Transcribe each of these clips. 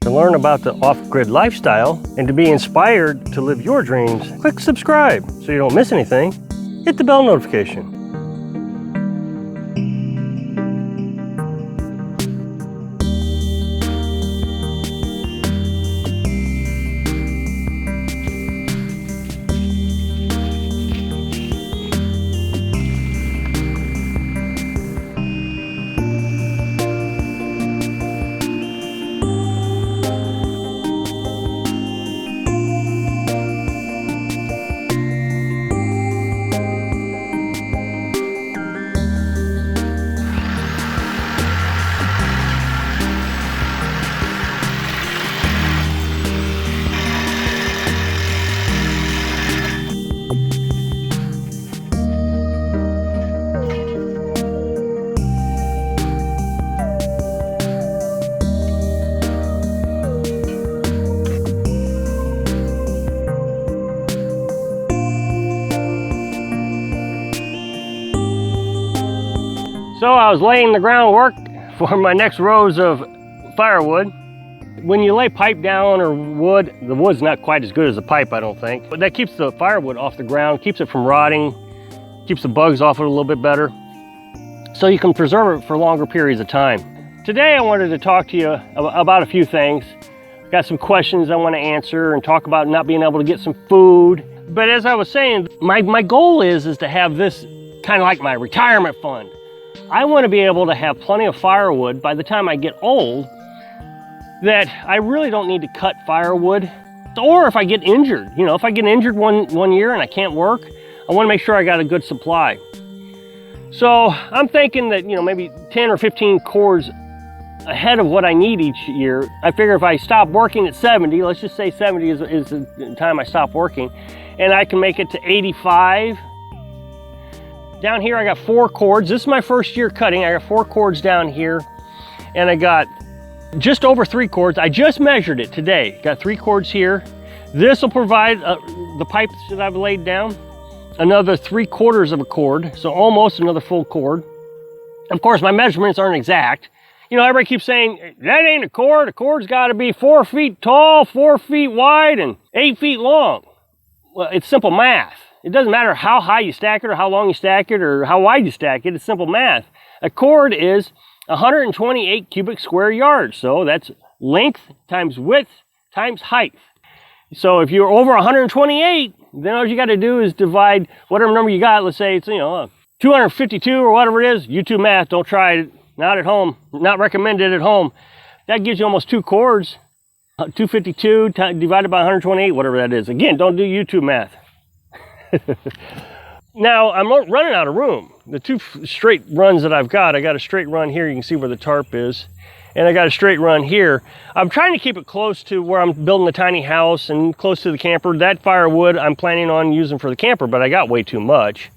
To learn about the off-grid lifestyle and to be inspired to live your dreams, click subscribe so you don't miss anything. Hit the bell notification. So I was laying the groundwork for my next rows of firewood. When you lay pipe down or wood, the wood's not quite as good as the pipe, I don't think. But that keeps the firewood off the ground, keeps it from rotting, keeps the bugs off it a little bit better. So you can preserve it for longer periods of time. Today I wanted to talk to you about a few things. Got some questions I want to answer and talk about not being able to get some food. But as I was saying, my goal is to have this kind of like my retirement fund. I want to be able to have plenty of firewood by the time I get old that I really don't need to cut firewood. Or if I get injured, if I get injured one year and I can't work, I want to make sure I got a good supply. So I'm thinking that, maybe 10 or 15 cords ahead of what I need each year. I figure if I stop working at 70, let's just say 70 is the time I stop working, and I can make it to 85. Down here I got 4 cords. This is my first year cutting. I got 4 cords down here, and I got just over 3 cords. I just measured it today. Got 3 cords here. This will provide the pipes that I've laid down, another 3/4 of a cord, so almost another full cord. Of course, my measurements aren't exact. Everybody keeps saying, that ain't a cord. A cord's got to be 4 feet tall, 4 feet wide, and 8 feet long. Well, it's simple math. It doesn't matter how high you stack it or how long you stack it or how wide you stack it. It's simple math. A cord is 128 cubic square yards. So that's length times width times height. So if you're over 128, then all you got to do is divide whatever number you got. Let's say it's 252 or whatever it is. YouTube math, don't try it. Not at home. Not recommended at home. That gives you almost 2 cords. 252 divided by 128, whatever that is. Again, don't do YouTube math. Now I'm running out of room. The 2 straight runs that I've got, I got a straight run here, you can see where the tarp is, and I got a straight run here. I'm trying to keep it close to where I'm building a tiny house and close to the camper. That firewood I'm planning on using for the camper, but I got way too much.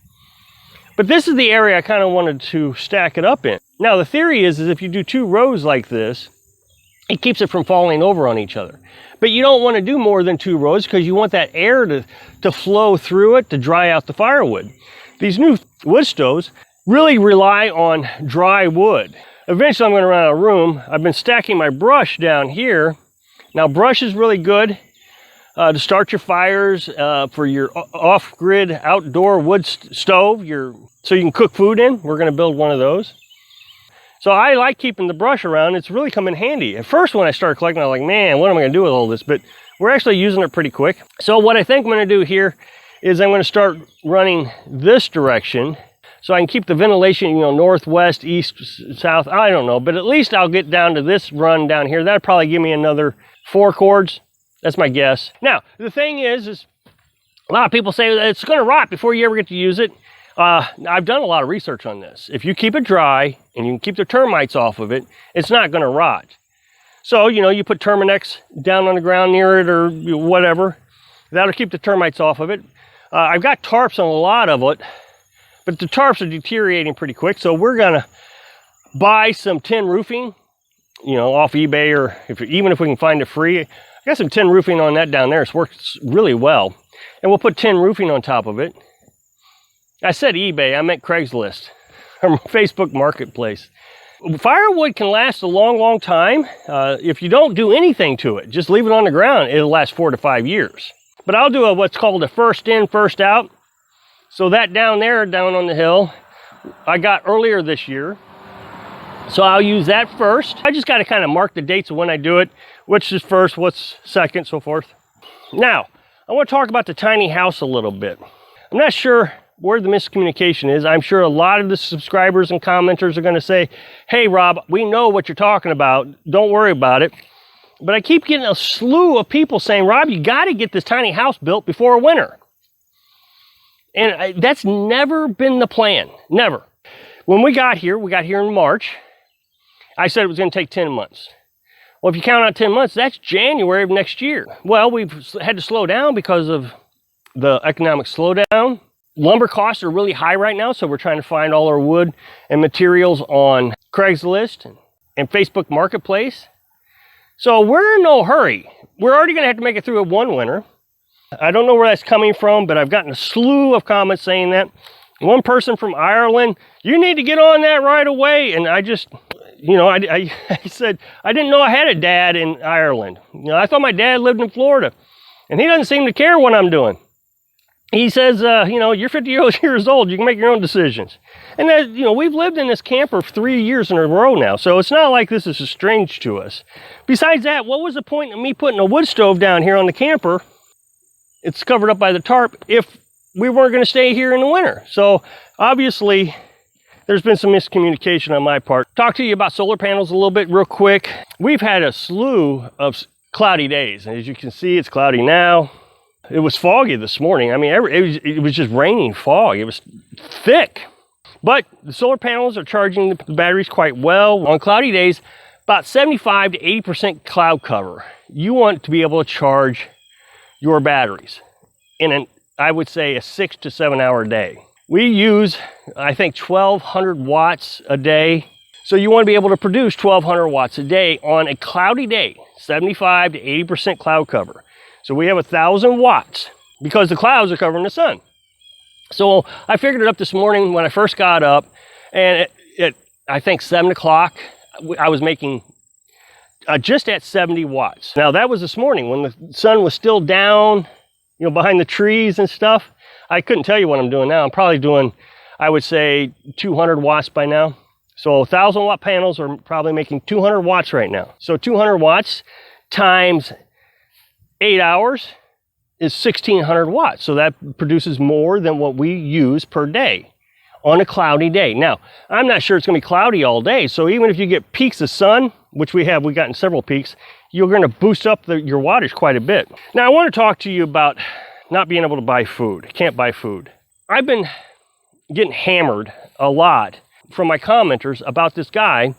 But this is the area I kind of wanted to stack it up in. Now the theory is if you do 2 rows like this, it keeps it from falling over on each other. But you don't want to do more than 2 rows because you want that air to flow through it to dry out the firewood. These new wood stoves really rely on dry wood. Eventually I'm going to run out of room. I've been stacking my brush down here. Now brush is really good to start your fires for your off-grid outdoor wood stove, so you can cook food in. We're going to build one of those. So I like keeping the brush around. It's really come in handy. At first when I started collecting, I was like, man, what am I gonna do with all this? But we're actually using it pretty quick. So what I think I'm gonna do here is I'm gonna start running this direction so I can keep the ventilation, northwest, east, south, I don't know. But at least I'll get down to this run down here. That'll probably give me another 4 cords. That's my guess. Now, the thing is a lot of people say that it's gonna rot before you ever get to use it. I've done a lot of research on this. If you keep it dry and you can keep the termites off of it, it's not going to rot. So, you put Terminex down on the ground near it or whatever. That'll keep the termites off of it. I've got tarps on a lot of it, but the tarps are deteriorating pretty quick. So we're going to buy some tin roofing, off eBay, or even if we can find it free. I got some tin roofing on that down there. It works really well. And we'll put tin roofing on top of it. I said eBay, I meant Craigslist, or Facebook Marketplace. Firewood can last a long, long time. If you don't do anything to it, just leave it on the ground, it'll last 4 to 5 years. But I'll do what's called a first in, first out. So that down there, down on the hill, I got earlier this year. So I'll use that first. I just got to kind of mark the dates of when I do it, which is first, what's second, so forth. Now, I want to talk about the tiny house a little bit. I'm not sure where the miscommunication is. I'm sure a lot of the subscribers and commenters are going to say, hey, Rob, we know what you're talking about. Don't worry about it. But I keep getting a slew of people saying, Rob, you got to get this tiny house built before winter. And that's never been the plan. Never. When we got here in March. I said it was going to take 10 months. Well, if you count on 10 months, that's January of next year. Well, we've had to slow down because of the economic slowdown. Lumber costs are really high right now, so we're trying to find all our wood and materials on Craigslist and Facebook Marketplace. So we're in no hurry. We're already going to have to make it through one winter. I don't know where that's coming from, but I've gotten a slew of comments saying that. One person from Ireland, you need to get on that right away. And I just, I said, I didn't know I had a dad in Ireland. I thought my dad lived in Florida, and he doesn't seem to care what I'm doing. He says, you're 50 years old, you can make your own decisions. And that, we've lived in this camper for 3 years in a row now, so it's not like this is strange to us. Besides that, what was the point of me putting a wood stove down here on the camper? It's covered up by the tarp if we weren't going to stay here in the winter. So obviously, there's been some miscommunication on my part. Talk to you about solar panels a little bit real quick. We've had a slew of cloudy days. As you can see, it's cloudy now. It was foggy this morning. I mean, it was just raining fog. It was thick. But the solar panels are charging the batteries quite well. On cloudy days, about 75 to 80% cloud cover. You want to be able to charge your batteries in I would say a 6 to 7 hour day. We use, I think, 1,200 watts a day. So you want to be able to produce 1,200 watts a day on a cloudy day, 75 to 80% cloud cover. So we have 1,000 watts because the clouds are covering the sun. So I figured it up this morning when I first got up, and I think 7 o'clock, I was making just at 70 watts. Now that was this morning when the sun was still down, behind the trees and stuff. I couldn't tell you what I'm doing now. I'm probably doing, I would say, 200 watts by now. So 1,000 watt panels are probably making 200 watts right now. So 200 watts times 8 hours is 1,600 watts. So that produces more than what we use per day on a cloudy day. Now, I'm not sure it's going to be cloudy all day. So even if you get peaks of sun, which we've gotten several peaks, you're going to boost up your wattage quite a bit. Now, I want to talk to you about not being able to buy food. Can't buy food. I've been getting hammered a lot from my commenters about this guy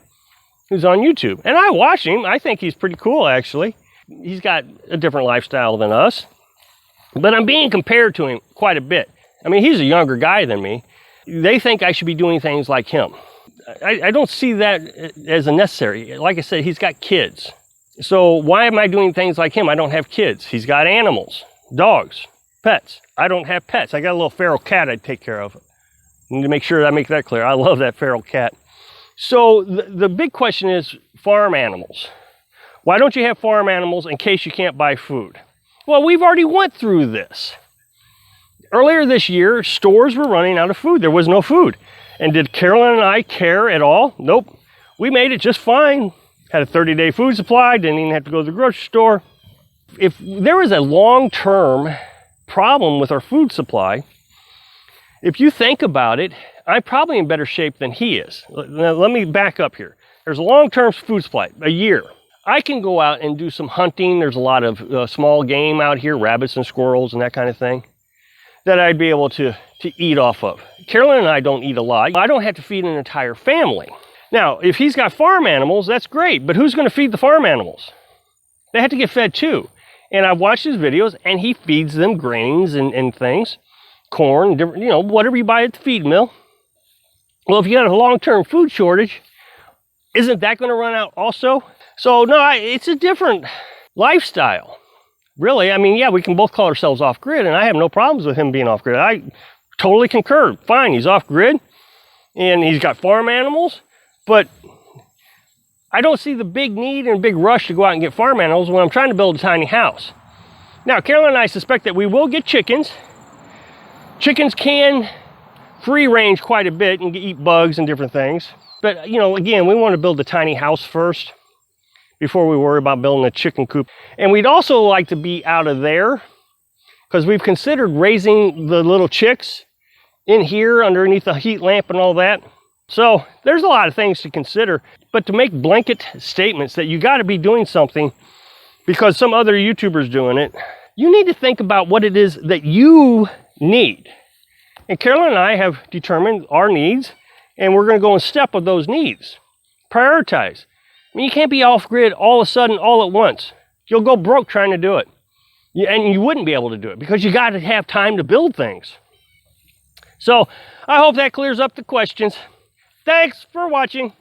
who's on YouTube. And I watch him. I think he's pretty cool, actually. He's got a different lifestyle than us. But I'm being compared to him quite a bit. I mean, he's a younger guy than me. They think I should be doing things like him. I don't see that as a necessary. Like I said, he's got kids. So why am I doing things like him? I don't have kids. He's got animals, dogs, pets. I don't have pets. I got a little feral cat I take care of. I need to make sure I make that clear. I love that feral cat. So the big question is farm animals. Why don't you have farm animals in case you can't buy food? Well, we've already went through this. Earlier this year, stores were running out of food. There was no food. And did Carolyn and I care at all? Nope. We made it just fine. Had a 30-day food supply, didn't even have to go to the grocery store. If there was a long-term problem with our food supply, if you think about it, I'm probably in better shape than he is. Now, let me back up here. There's a long-term food supply, a year. I can go out and do some hunting. There's a lot of small game out here, rabbits and squirrels and that kind of thing, that I'd be able to eat off of. Carolyn and I don't eat a lot. I don't have to feed an entire family. Now, if he's got farm animals, that's great, but who's going to feed the farm animals? They have to get fed too. And I've watched his videos, and he feeds them grains and things, corn, different, whatever you buy at the feed mill. Well, if you got a long-term food shortage, isn't that going to run out also? So, no, it's a different lifestyle. Really, I mean, yeah, we can both call ourselves off-grid, and I have no problems with him being off-grid. I totally concur. Fine, he's off-grid, and he's got farm animals, but I don't see the big need and big rush to go out and get farm animals when I'm trying to build a tiny house. Now, Carolyn and I suspect that we will get chickens. Chickens can free range quite a bit and eat bugs and different things. But, you know, again, we want to build a tiny house first before we worry about building a chicken coop. And we'd also like to be out of there because we've considered raising the little chicks in here underneath the heat lamp and all that. So there's a lot of things to consider, but to make blanket statements that you got to be doing something because some other YouTuber's doing it, you need to think about what it is that you need. And Carolyn and I have determined our needs, and we're going to go in step with those needs. Prioritize. I mean, you can't be off-grid all of a sudden, all at once. You'll go broke trying to do it. And you wouldn't be able to do it because you got to have time to build things. So I hope that clears up the questions. Thanks for watching.